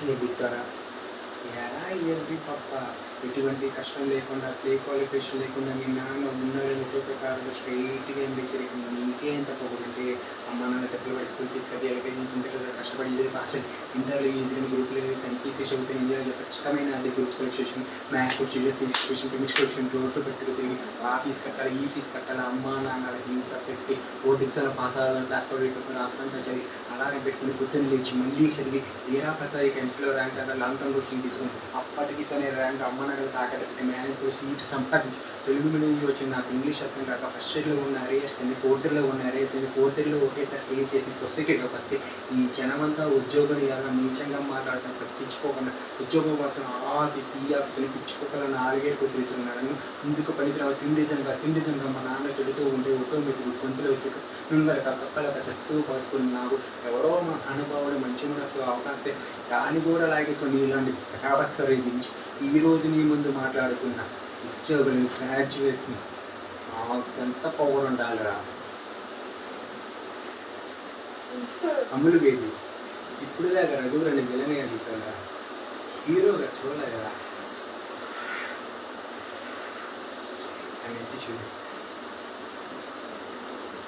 ఎగుతారా ఎలా ఎర్రి పప్ప ఎటువంటి కష్టం లేకుండా అసలు ఏ క్వాలిఫికేషన్ లేకుండా మీ నాన్న ఉన్నది ముప్పై ప్రకారంగా స్ట్రైట్గా ఎంపించలేకుండా నీకే ఎంత పోగొంటే అమ్మ నాన్న డబ్బులు పడి స్కూల్ ఫీజు కదా ఎల్కేజీ నుంచి ఇంత కదా కష్టపడి ఇదే పాస్ అయ్యి ఇంటర్లో ఈజీగా గ్రూప్లో ఎంపీసీ చదువుతాను ఇంజనీర్ కష్టమైన అది group selection maths question physics question chemistry question road పెట్టుకు తిరిగి ఆ ఫీజు కట్టాలి ఈ ఫీజు కట్టాలి అమ్మ నాన్నల హింస పెట్టి బోర్డు ఎగ్జామ్లో పాస్ అవ్వాలని క్లాస్ కూడా పెట్టుకుని రాత్రంతా చదివి అలానే పెట్టుకుని పొద్దున్న లేచి మళ్ళీ చదివి తీరా పాస్ అయ్యి కెమిస్ట్రీలో ర్యాంక్ అంటే లాంగ్ టర్మ్ కోచింగ్ తీసుకుని అప్పటికి సరే ర్యాంక్ అమ్మ నాన్నలు తాకట్టు పెట్టి మేనేజ్ కూడా సీట్ సంపాదించి తెలుగు మీడియం నుంచి వచ్చింది నాకు ఇంగ్లీష్ అర్థం కాక ఫస్ట్ ఇయర్లో ఉన్న అరియర్స్ అన్ని ఫోర్త్ ఇయర్లో ఉన్న అరియర్స్ అన్ని ఫోర్త్ ఇయర్లో ఒకేసారి క్లియర్ చేసి సొసైటీలోకి వస్తే ఈ జనమంతా ఉద్యోగం ఇలా నీచంగా మాట్లాడటం పట్టించుకోకుండా ఉద్యోగం కోసం ఆఫీస్ ఈ ఆఫీస్ అని పిచ్చుకోకుండా 4 ఏళ్ళు తిరుగుతున్నాను ముందుకు పనికిరావు తిండిదంగా మా నాన్న చెడుతూ ఉంటే ఒక్కో మెతుకు గొంతులో వెతుకు మిమ్మల్ని కక్కలక చేస్తూ బతుకున్నావు ఎవరో మా అనుభవాలు మంచి మనసు అవకాశం దాన్ని కూడా లాగేసుకొని ఇలాంటి ప్రకాశకరించి ఈరోజు నీ ముందు మాట్లాడుతున్నా ఉద్యోగులు గ్రాడ్యుయేట్ని ఎంత పవర్ ఉండాలిరా అమ్ములు బేబీ ఇప్పుడు దాకా రఘువరని విలనగా తీసారా హీరోగా చూడలే కదా అని చూపిస్తా